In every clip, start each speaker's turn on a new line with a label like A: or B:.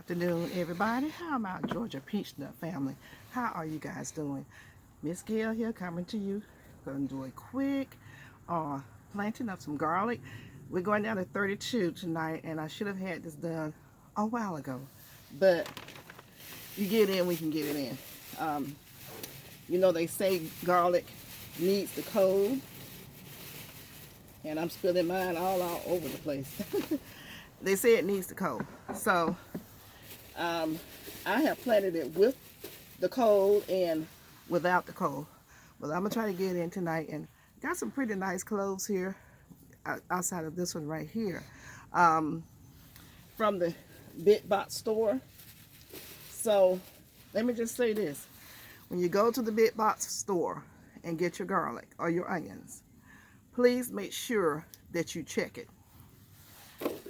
A: afternoon, everybody. How about Georgia Peachnut family? How are you guys doing? Miss Gail here coming to you. Going to do a quick planting of some garlic. We're going down to 32 tonight, and I should have had this done a while ago. But you get in, we can get it in. You know, they say garlic needs the cold, and I'm spilling mine all over the place. They say it needs the cold. So I have planted it with the cold and without the cold. But I'm going to try to get in tonight, and got some pretty nice cloves here outside of this one right here from the big box store. So let me just say this. When you go to the big box store and get your garlic or your onions, please make sure that you check it.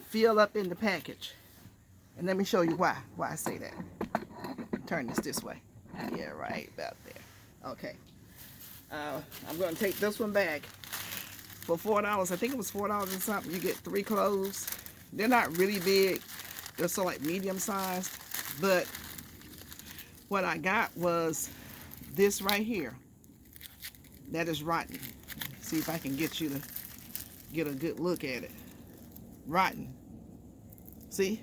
A: Fill up in the package. And let me show you why I say that. Turn this way. Yeah, right about there. Okay. I'm going to take this one back for $4. I think it was $4 and something. You get 3 cloves. They're not really big. They're sort of like medium sized. But what I got was this right here. That is rotten. See if I can get you to get a good look at it. Rotten. See?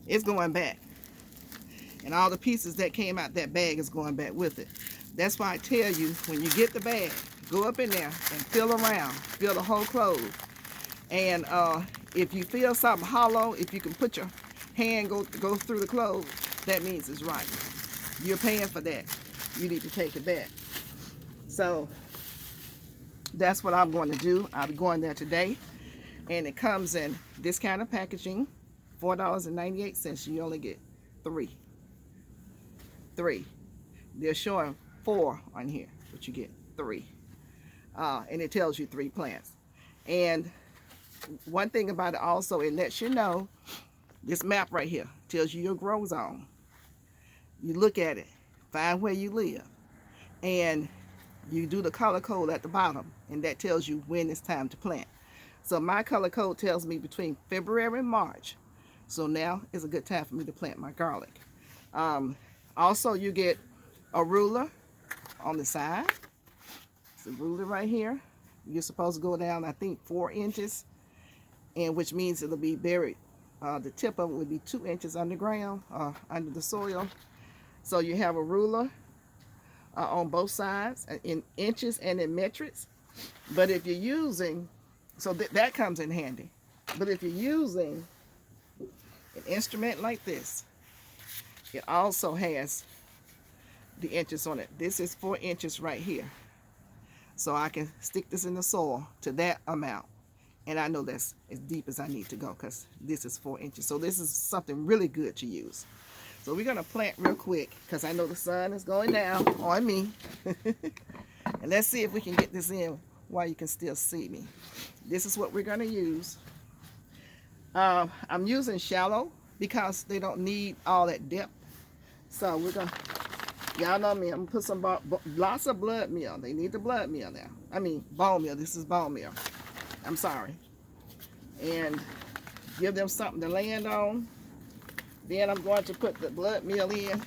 A: It's going back. And all the pieces that came out that bag is going back with it. That's why I tell you, when you get the bag, go up in there and feel around. Feel the whole clove. And if you feel something hollow, if you can put your hand go through the clove, that means it's right. You're paying for that. You need to take it back. So that's what I'm going to do. I'll be going there today. And it comes in this kind of packaging. $4.98. You only get 3. They're showing 4 on here, but you get 3. And it tells you 3 plants. And one thing about it also, it lets you know, this map right here tells you your grow zone. You look at it, find where you live, and you do the color code at the bottom, and that tells you when it's time to plant. So my color code tells me between February and March. So now is a good time for me to plant my garlic. Also, you get a ruler on the side. It's a ruler right here. You're supposed to go down, I think, 4 inches, and which means it'll be buried. The tip of it would be 2 inches underground, under the soil. So you have a ruler on both sides, in inches and in metrics. But if you're using, so that comes in handy. But if you're using an instrument like this, it also has the inches on it. This is 4 inches right here. So I can stick this in the soil to that amount. And I know that's as deep as I need to go because this is 4 inches. So this is something really good to use. So we're going to plant real quick because I know the sun is going down on me. And let's see if we can get this in while you can still see me. This is what we're going to use. I'm using shallow because they don't need all that depth. So we're going to, y'all know me, I'm going to put some, lots of blood meal. They need the blood meal now. I mean, bone meal. This is bone meal. I'm sorry. And give them something to land on. Then I'm going to put the blood meal in.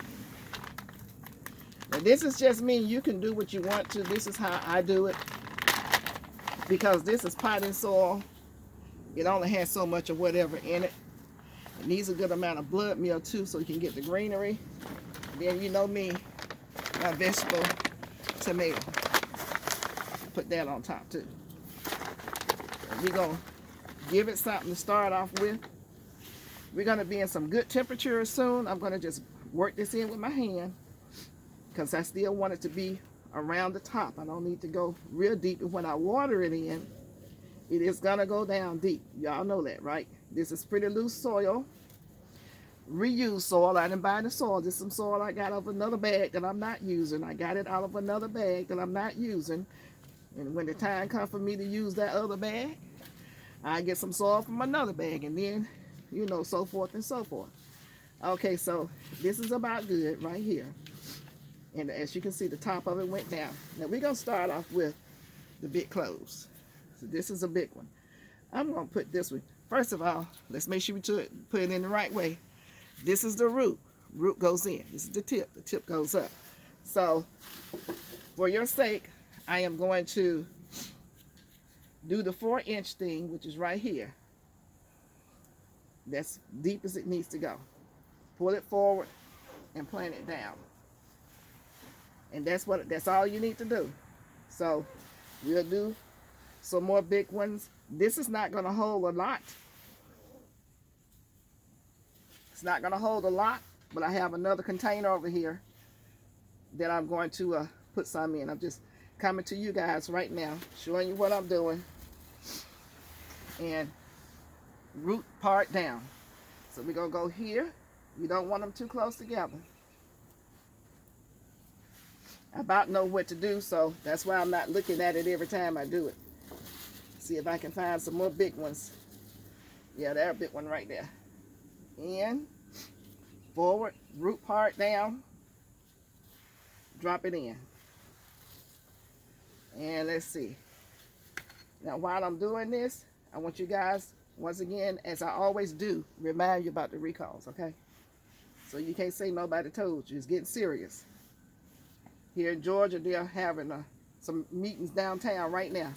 A: Now this is just me. You can do what you want to. This is how I do it. Because this is potting soil. It only has so much of whatever in it. It needs a good amount of blood meal too, so you can get the greenery. Then you know me, my vegetable tomato. Put that on top too. We're going to give it something to start off with. We're going to be in some good temperatures soon. I'm going to just work this in with my hand because I still want it to be around the top. I don't need to go real deep. And when I water it in, it is going to go down deep. Y'all know that, right? This is pretty loose soil. Reused soil. I didn't buy the soil. This is some soil I got out of another bag that I'm not using. I got it out of another bag that I'm not using. And when the time comes for me to use that other bag, I get some soil from another bag. And then, you know, so forth and so forth. Okay, so this is about good right here. And as you can see, the top of it went down. Now we're going to start off with the big cloves. So this is a big one. I'm going to put this one. First of all, let's make sure we put it in the right way. This is the root. Root goes in. This is the tip. The tip goes up. So for your sake, I am going to do the 4-inch thing, which is right here. That's deep as it needs to go. Pull it forward and plant it down. And that's all you need to do. So we'll do some more big ones. This is not going to hold a lot. It's not going to hold a lot, but I have another container over here that I'm going to put some in. I'm just coming to you guys right now, showing you what I'm doing. And root part down. So we're going to go here. You don't want them too close together. I about know what to do, so that's why I'm not looking at it every time I do it. See if I can find some more big ones. Yeah, there's a big one right there. In, forward, root part down, drop it in. And let's see. Now while I'm doing this, I want you guys, once again, as I always do, remind you about the recalls, okay? So you can't say nobody told you. It's getting serious. Here in Georgia, they're having some meetings downtown right now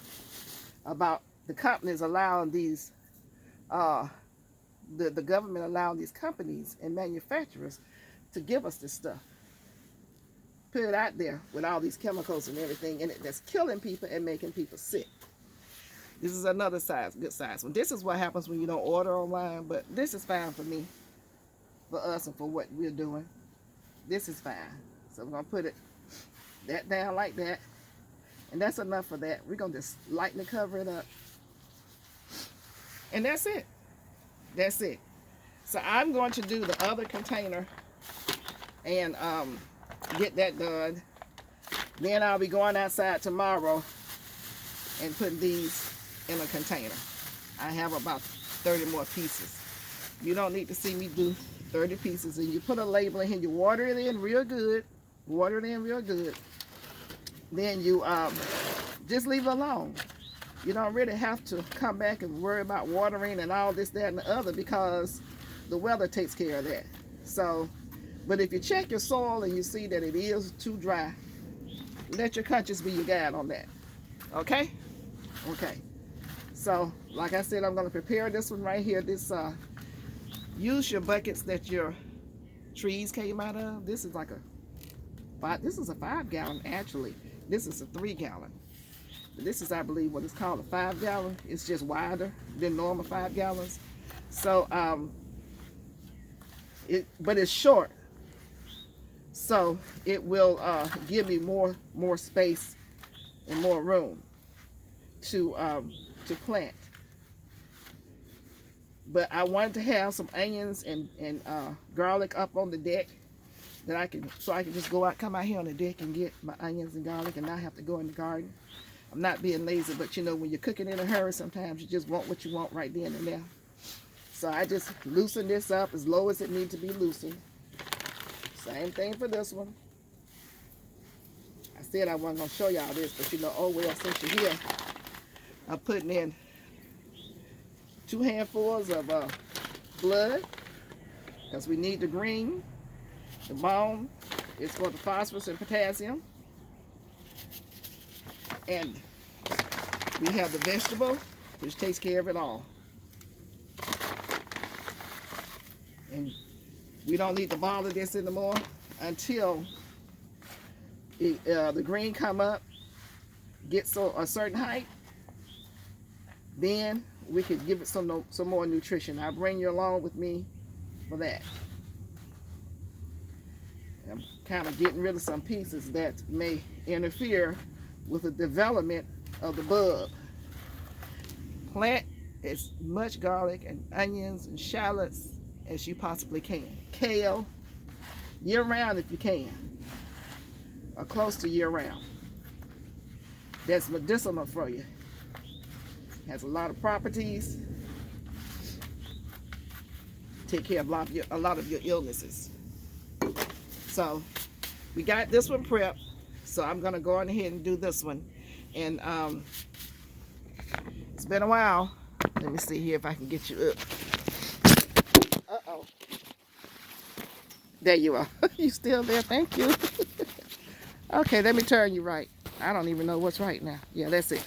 A: about the companies allowing these, the government allowing these companies and manufacturers to give us this stuff. Put it out there with all these chemicals and everything in it that's killing people and making people sick. This is another size, good size one. This is what happens when you don't order online, but this is fine for me, for us, and for what we're doing. This is fine. So we're going to put that down like that. And that's enough for that. We're going to just lightly cover it up. And that's it. That's it. So I'm going to do the other container and get that done. Then I'll be going outside tomorrow and putting these in a container. I have about 30 more pieces. You don't need to see me do 30 pieces. And you put a label in here. You water it in real good. Water it in real good. Then you just leave it alone. You don't really have to come back and worry about watering and all this, that, and the other, because the weather takes care of that. So, but if you check your soil and you see that it is too dry, let your conscience be your guide on that. Okay? Okay. So, like I said, I'm going to prepare this one right here. This, use your buckets that your trees came out of. This is like this is a 5-gallon actually. This is a 3-gallon. This is, I believe, what it's called, a 5-gallon. It's just wider than normal 5 gallons. So, but it's short. So it will give me more space and more room to plant. But I wanted to have some onions and garlic up on the deck that I can just come out here on the deck and get my onions and garlic and not have to go in the garden. I'm not being lazy, but you know, when you're cooking in a hurry, sometimes you just want what you want right then and there. So I just loosen this up as low as it needs to be loosened. Same thing for this one. I said I wasn't going to show y'all this, but you know, oh well, since you're here, I'm putting in 2 handfuls of blood, because we need the green. The bone is for the phosphorus and potassium. And we have the vegetable, which takes care of it all. And we don't need to bother this anymore until the green come up, gets a certain height. Then we could give it some more nutrition. I'll bring you along with me for that. I'm kind of getting rid of some pieces that may interfere with the development of the bulb. Plant as much garlic and onions and shallots as you possibly can. Kale, year round if you can, or close to year round. That's medicinal for you. Has a lot of properties. Take care of a lot of your illnesses. So we got this one prepped. So I'm gonna go on ahead and do this one. And it's been a while. Let me see here if I can get you up. Uh-oh. There you are. You still there? Thank you. Okay, let me turn you right. I don't even know what's right now. Yeah, that's it.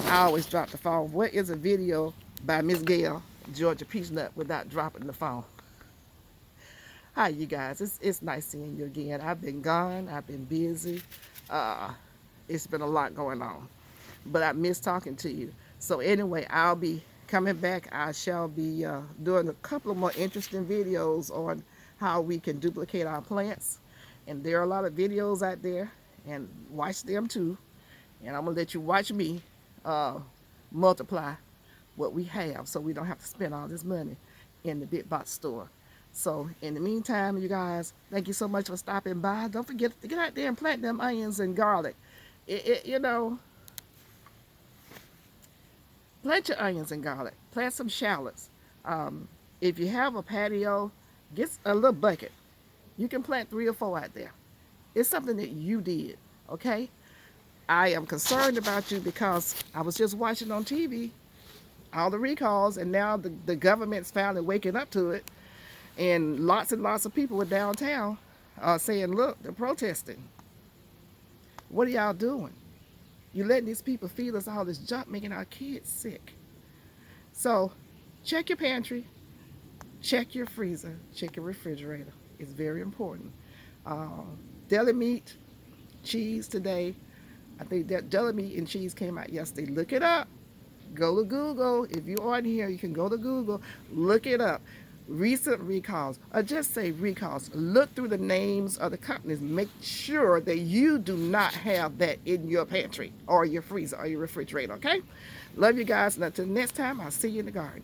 A: I always drop the phone. What is a video by Miss Gail, Georgia Peachnut, without dropping the phone? Hi, you guys. It's nice seeing you again. I've been gone. I've been busy. Uh, it's been a lot going on, but I miss talking to you. So anyway, I'll be coming back. I shall be doing a couple of more interesting videos on how we can duplicate our plants. And there are a lot of videos out there, and watch them too. And I'm gonna let you watch me multiply what we have, so we don't have to spend all this money in the big box store. So in the meantime, you guys, thank you so much for stopping by. Don't forget to get out there and plant them onions and garlic. You know, plant your onions and garlic. Plant some shallots. If you have a patio, get a little bucket. You can plant 3 or 4 out there. It's something that you did, okay? I am concerned about you because I was just watching on TV all the recalls, and now the government's finally waking up to it. And lots of people were downtown saying, look, they're protesting. What are y'all doing? You're letting these people feed us all this junk, making our kids sick. So check your pantry, check your freezer, check your refrigerator. It's very important. Deli meat, cheese today. I think that deli meat and cheese came out yesterday. Look it up. Go to Google. If you're on here, you can go to Google. Look it up. Recent recalls, or just say recalls. Look through the names of the companies. Make sure that you do not have that in your pantry or your freezer or your refrigerator, okay? Love you guys, and until next time, I'll see you in the garden.